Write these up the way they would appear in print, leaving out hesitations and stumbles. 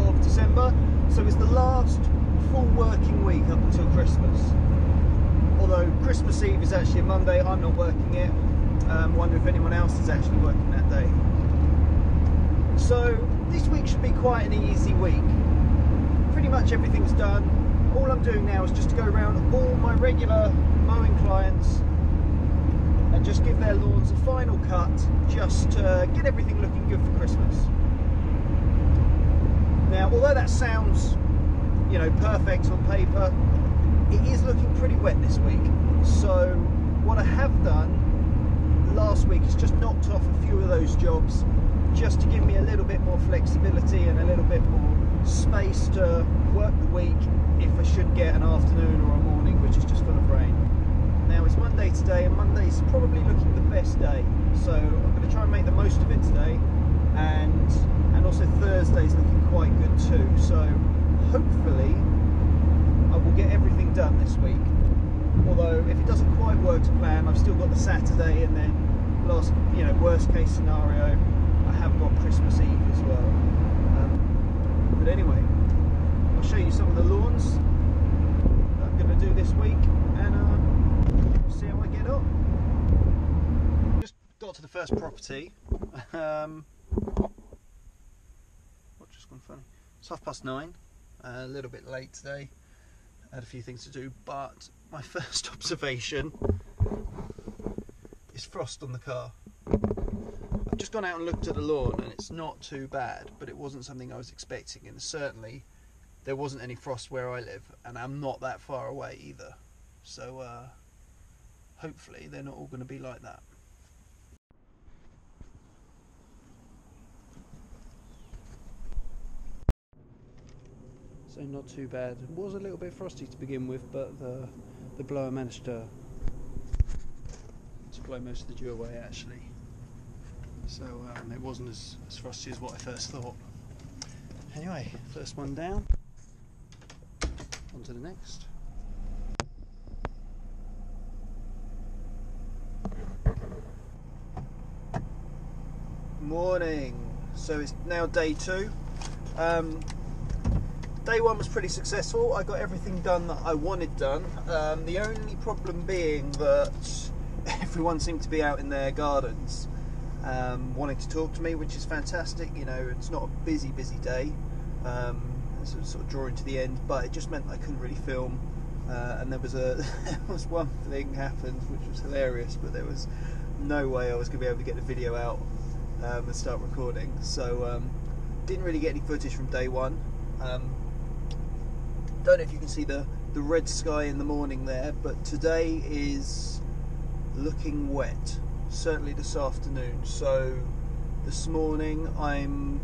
of December, so it's the last full working week up until Christmas. Although Christmas Eve is actually a Monday, I'm not working it. Wonder if anyone else is actually working that day. So this week should be quite an easy week. Pretty much everything's done. All I'm doing now is just to go around all my regular mowing clients and just give their lawns a final cut, just to get everything looking good for Christmas. Now, although that sounds, you know, perfect on paper, it is looking pretty wet this week. So what I have done last week is just knocked off a few of those jobs, just to give me a little bit more flexibility and a little bit more space to work the week if I should get an afternoon or a morning which is just full of rain. Now it's Monday today, and Monday's probably looking the best day, so I'm going to try and make the most of it today, and also Thursday's looking quite good too, so hopefully I will get everything done this week. Although if it doesn't quite work to plan, I've still got the Saturday, and then worst case scenario, I have got Christmas Eve as well. But anyway, I'll show you some of the lawns that I'm going to do this week, and see how I get on. Just got to the first property. What's just gone funny? It's 9:30. A little bit late today. I had a few things to do, but my first observation is frost on the car. I've just gone out and looked at the lawn, and it's not too bad, but it wasn't something I was expecting, and certainly there wasn't any frost where I live, and I'm not that far away either. So hopefully they're not all going to be like that. So not too bad. It was a little bit frosty to begin with, but the blower managed to blow most of the dew away actually. So it wasn't as frosty as what I first thought. Anyway, first one down. On to the next. Morning. So it's now day 2. Day 1 was pretty successful. I got everything done that I wanted done. The only problem being that everyone seemed to be out in their gardens wanting to talk to me, which is fantastic. You know, it's not a busy day. It's sort of drawing to the end, but it just meant I couldn't really film. And there was one thing happened which was hilarious, but there was no way I was going to be able to get the video out and start recording. So didn't really get any footage from day 1. Don't know if you can see the red sky in the morning there, but today is looking wet, certainly this afternoon. So this morning I'm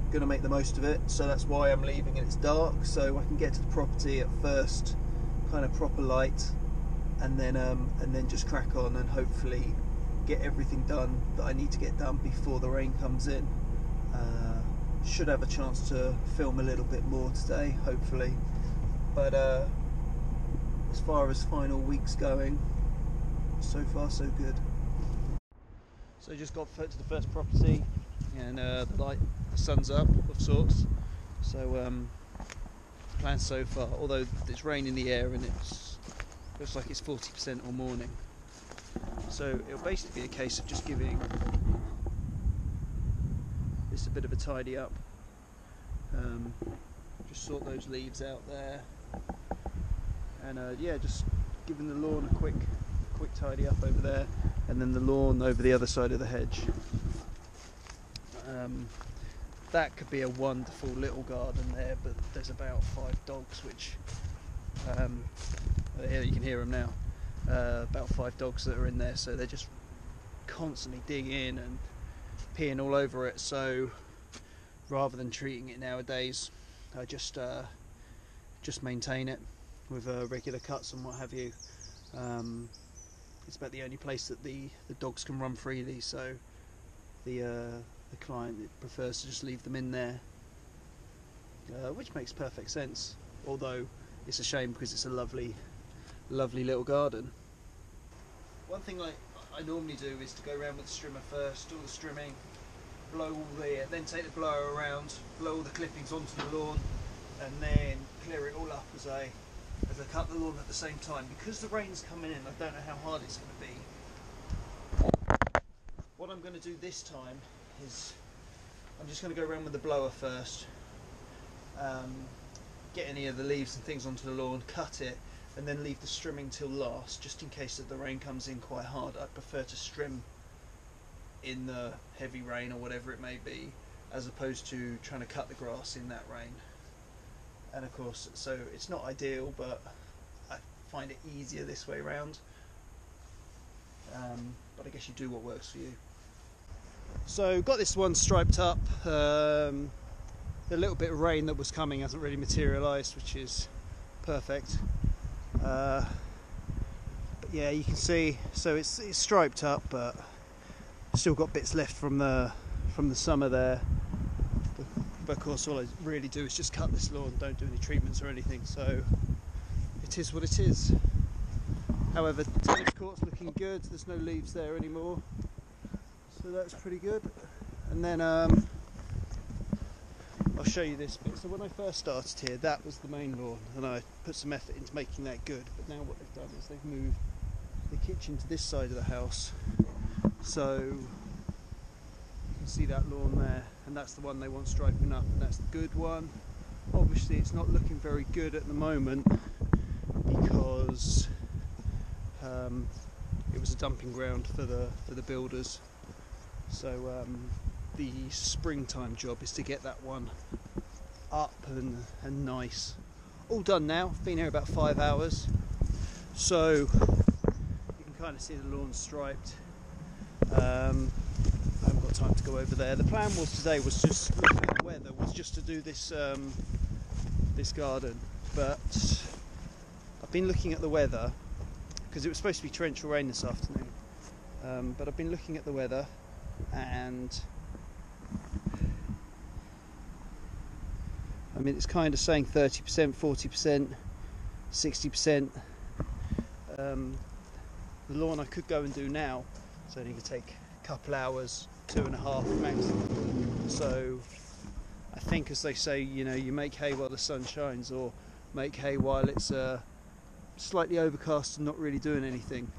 going to make the most of it, so that's why I'm leaving, and it's dark, so I can get to the property at first kind of proper light, and then just crack on and hopefully get everything done that I need to get done before the rain comes in. Should have a chance to film a little bit more today, hopefully. But as far as final week's going, so far so good. So just got to the first property, and the sun's up of sorts. So plan so far, although it's rain in the air and it's looks like it's 40% all morning. So it'll basically be a case of just giving this a bit of a tidy up. Just sort those leaves out there, and yeah, just giving the lawn a quick tidy up over there, and then the lawn over the other side of the hedge. That could be a wonderful little garden there, but there's about 5 dogs, which you can hear them now. About 5 dogs that are in there, so they're just constantly digging in and peeing all over it. So rather than treating it nowadays, I just maintain it with regular cuts and what have you. It's about the only place that the dogs can run freely, so the client prefers to just leave them in there, which makes perfect sense, although it's a shame because it's a lovely little garden. One thing I normally do is to go around with the strimmer first, do all the strimming, then take the blower around, blow all the clippings onto the lawn, and then clear it all up as I cut the lawn at the same time. Because the rain's coming in, I don't know how hard it's going to be. What I'm going to do this time is I'm just going to go around with the blower first, get any of the leaves and things onto the lawn, cut it, and then leave the strimming till last, just in case that the rain comes in quite hard. I prefer to strim in the heavy rain or whatever it may be, as opposed to trying to cut the grass in that rain. And of course, so it's not ideal, but I find it easier this way around. But I guess you do what works for you. So got this one striped up. The little bit of rain that was coming hasn't really materialised, which is perfect. But yeah, you can see, so it's striped up, but still got bits left from the summer there. But of course, all I really do is just cut this lawn, don't do any treatments or anything, so it is what it is. However, the tennis court's looking good, there's no leaves there anymore, so that's pretty good. And then I'll show you this bit. So when I first started here, that was the main lawn, and I put some effort into making that good. But now what they've done is they've moved the kitchen to this side of the house, so you can see that lawn there, and that's the one they want striping up, and that's the good one. Obviously it's not looking very good at the moment because it was a dumping ground for the builders. So the springtime job is to get that one up and nice. All done now. Been here about 5 hours, so you can kind of see the lawn striped. I haven't got time to go over there. The plan was today was just looking at the weather, was just to do this this garden, but I've been looking at the weather because it was supposed to be torrential rain this afternoon. But I've been looking at the weather, and I mean, it's kind of saying 30%, 40%, 60%. The lawn I could go and do now, so only going to take a couple hours, 2.5 maximum. So I think, as they say, you know, you make hay while the sun shines, or make hay while it's slightly overcast and not really doing anything.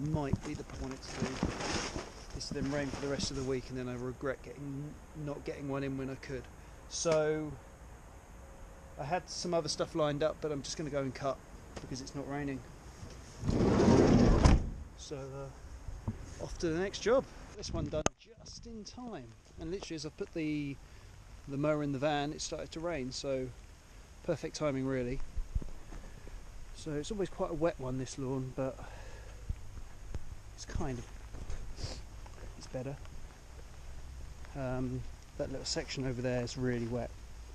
Might be the point to do. It's then rain for the rest of the week, and then I regret not getting one in when I could. So I had some other stuff lined up, but I'm just going to go and cut because it's not raining. So off to the next job. This one done just in time, and literally as I put the mower in the van, it started to rain, so perfect timing really. So it's always quite a wet one, this lawn, but it's better. That little section over there is really wet.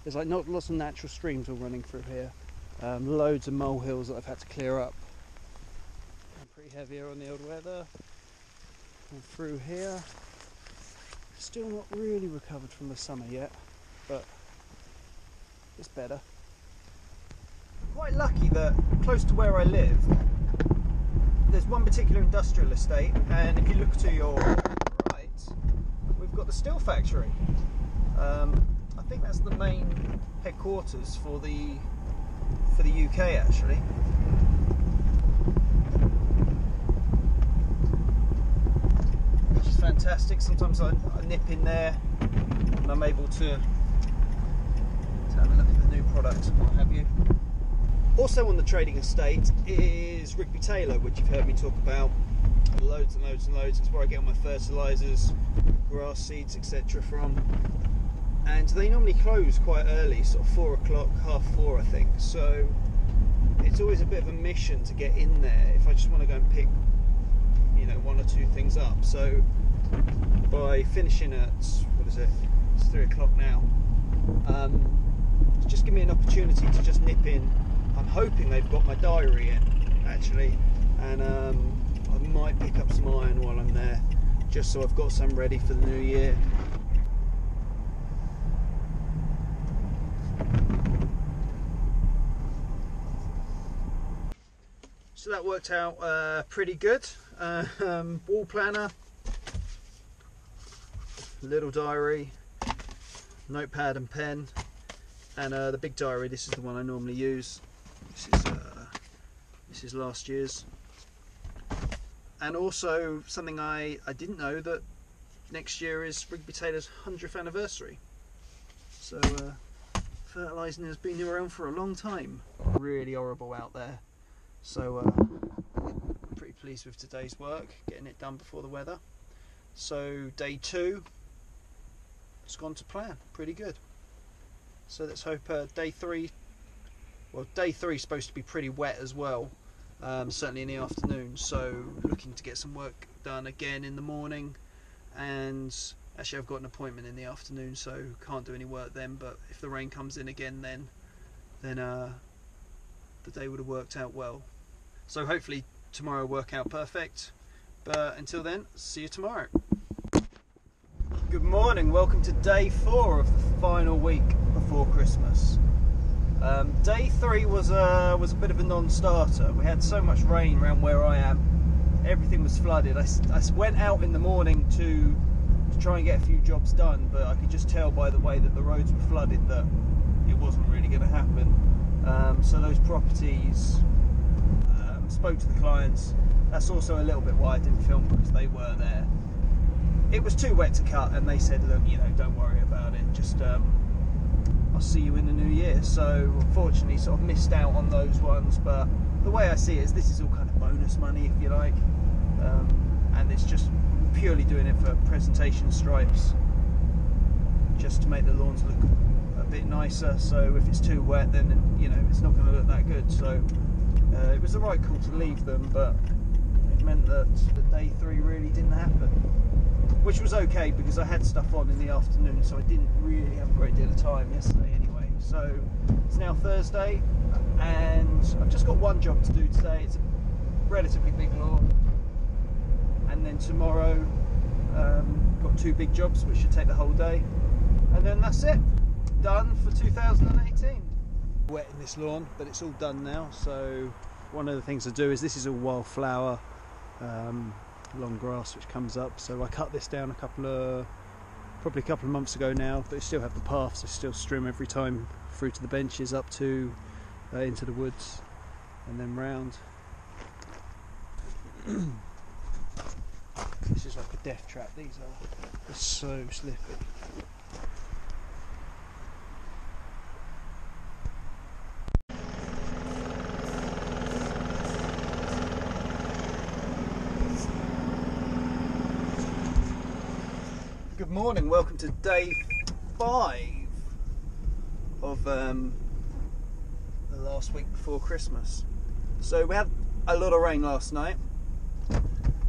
There's like lots of natural streams all running through here. Loads of molehills that I've had to clear up. I'm pretty heavier on the old weather. And through here, still not really recovered from the summer yet, but it's better. Quite lucky that close to where I live, there's one particular industrial estate, and if you look to your right, we've got the steel factory. I think that's the main headquarters for the UK actually. Which is fantastic. Sometimes I nip in there and I'm able to have a look at the new products and what have you. Also on the trading estate is Rigby Taylor, which you've heard me talk about loads and loads and loads. It's where I get all my fertilisers, grass seeds, etc. from. And they normally close quite early, sort of 4 o'clock, 4:30 I think. So it's always a bit of a mission to get in there if I just want to go and pick, you know, 1 or 2 things up. So by finishing at, what is it? It's 3 o'clock now. It's just give me an opportunity to just nip in. I'm hoping they've got my diary in actually, and I might pick up some iron while I'm there, just so I've got some ready for the new year. So that worked out pretty good. Wall planner, little diary, notepad and pen, and the big diary. This is the one I normally use. This is last year's. And also something I didn't know, that next year is Rigby Taylor's 100th anniversary. So fertilising has been around for a long time. Really horrible out there. So pretty pleased with today's work, getting it done before the weather. So day 2, it's gone to plan, pretty good. So let's hope day 3, well, day 3 is supposed to be pretty wet as well, certainly in the afternoon. So looking to get some work done again in the morning, and actually I've got an appointment in the afternoon, so can't do any work then. But if the rain comes in again, then the day would have worked out well. So hopefully tomorrow will work out perfect. But until then, see you tomorrow. Good morning, welcome to day 4 of the final week before Christmas. Day 3 was a bit of a non-starter. We had so much rain around where I am, everything was flooded. I went out in the morning to try and get a few jobs done, but I could just tell by the way that the roads were flooded that it wasn't really going to happen. So those properties, spoke to the clients. That's also a little bit why I didn't film, because they were there. It was too wet to cut, and they said, look, you know, don't worry about it, just I'll see you in the new year. So unfortunately sort of missed out on those ones, but the way I see it is this is all kind of bonus money, if you like, and it's just purely doing it for presentation stripes, just to make the lawns look a bit nicer. So if it's too wet, then you know it's not going to look that good. So it was the right call to leave them, but it meant that day 3 really didn't happen, which was okay because I had stuff on in the afternoon, so I didn't really have a great deal of time yesterday anyway. So it's now Thursday, and I've just got one job to do today. It's a relatively big lawn, and then tomorrow got 2 big jobs which should take the whole day, and then that's it, done for 2018. Wet in this lawn, but it's all done now. So one of the things I do is, this is all wildflower, long grass which comes up, so I cut this down probably a couple of months ago now, but I still have the paths. I still stream every time through to the benches, up to into the woods, and then round. This is like a death trap. These are so slippy. Good morning, welcome to day 5 of the last week before Christmas. So we had a lot of rain last night,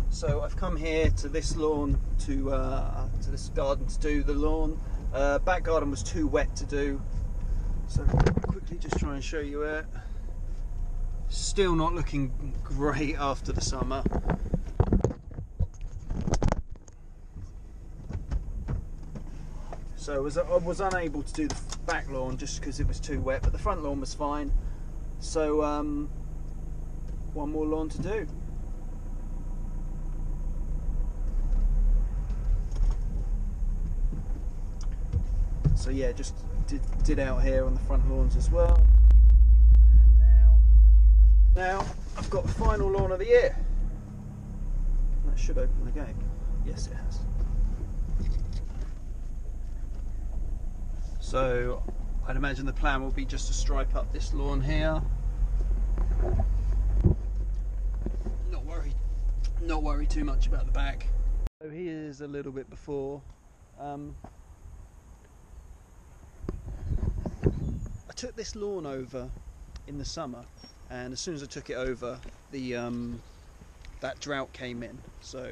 so I've come here to this lawn, to this garden to do the lawn. Back garden was too wet to do, so quickly just try and show you it. Still not looking great after the summer. So I was unable to do the back lawn just because it was too wet, but the front lawn was fine. So one more lawn to do. So yeah, just did out here on the front lawns as well. And now I've got the final lawn of the year. That should open the gate. Yes, it has. So I'd imagine the plan will be just to stripe up this lawn here. Not worry too much about the back. So here's a little bit before. I took this lawn over in the summer, and as soon as I took it over, that drought came in, so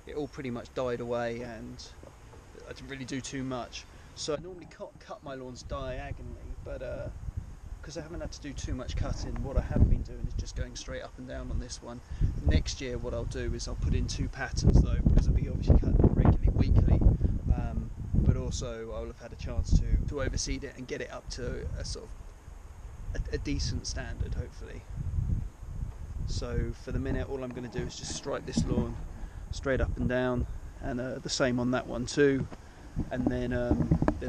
it all pretty much died away, and I didn't really do too much. So I normally cut my lawns diagonally, but because I haven't had to do too much cutting, what I have been doing is just going straight up and down on this one. Next year what I'll do is I'll put in 2 patterns though, because I'll be obviously cutting it regularly weekly, but also I'll have had a chance to overseed it and get it up to a sort of a decent standard, hopefully. So for the minute all I'm going to do is just stripe this lawn straight up and down, and the same on that one too. and then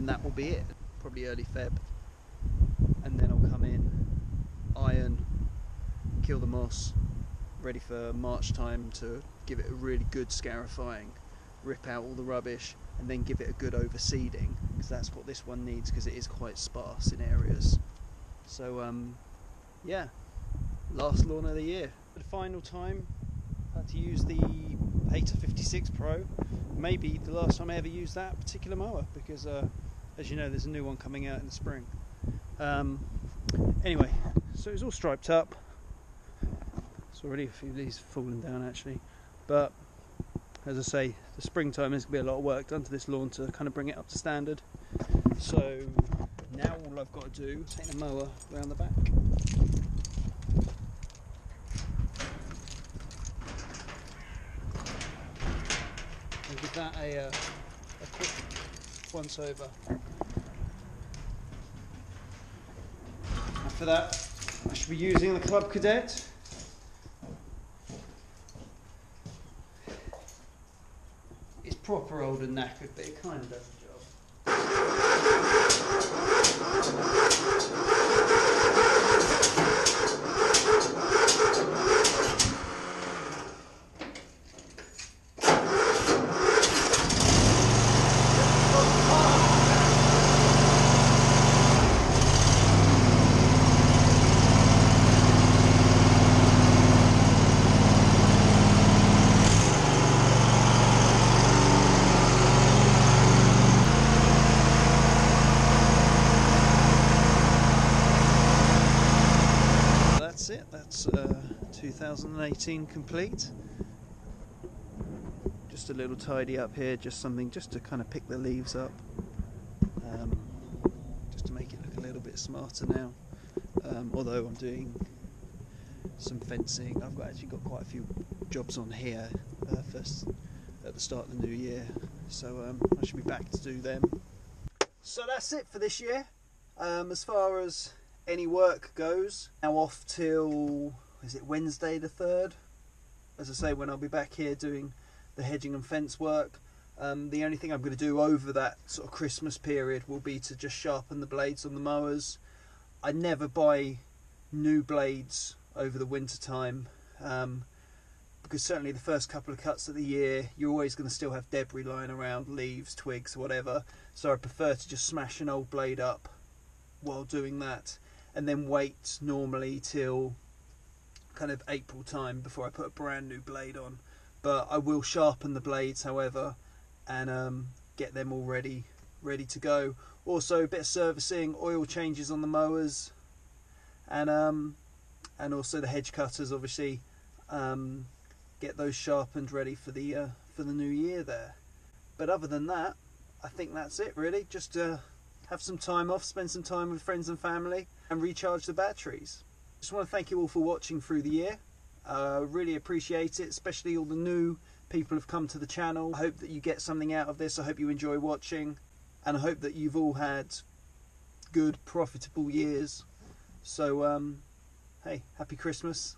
that will be it. Probably early Feb, and then I'll come in, iron, kill the moss, ready for March time to give it a really good scarifying, rip out all the rubbish, and then give it a good overseeding, because that's what this one needs, because it is quite sparse in areas. So yeah, last lawn of the year. For the final time, I had to use the Hater 56 Pro. Maybe the last time I ever used that particular mower, because as you know, there's a new one coming out in the spring. Anyway, so it's all striped up. It's already a few leaves falling down actually, but as I say, the springtime there's going to be a lot of work done to this lawn to kind of bring it up to standard. So now all I've got to do is take the mower around the back. And give that a quick once over. And for that, I should be using the Club Cadet. It's proper old and knackered, but it kind of does the job. That's 2018 complete. Just a little tidy up here, just something just to kind of pick the leaves up, just to make it look a little bit smarter now. Although I'm doing some fencing, I've actually got quite a few jobs on here first at the start of the new year, so I should be back to do them. So that's it for this year. As far as any work goes, now off till, is it Wednesday the 3rd? As I say, when I'll be back here doing the hedging and fence work. The only thing I'm going to do over that sort of Christmas period will be to just sharpen the blades on the mowers. I never buy new blades over the winter time, because certainly the first couple of cuts of the year you're always going to still have debris lying around, leaves, twigs, whatever, so I prefer to just smash an old blade up while doing that, and then wait normally till kind of April time before I put a brand new blade on. But I will sharpen the blades, however, and get them all ready to go. Also a bit of servicing, oil changes on the mowers, and also the hedge cutters, obviously, get those sharpened, ready for the new year there. But other than that, I think that's it really. Just have some time off, spend some time with friends and family, and recharge the batteries. Just want to thank you all for watching through the year. Really appreciate it, especially all the new people who've come to the channel. I hope that you get something out of this. I hope you enjoy watching, and I hope that you've all had good, profitable years. So hey, happy Christmas,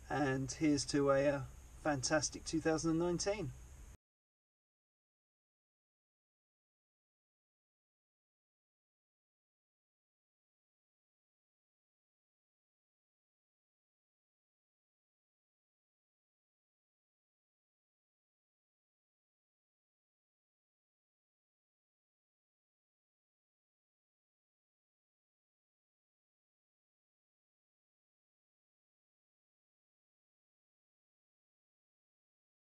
and here's to a fantastic 2019.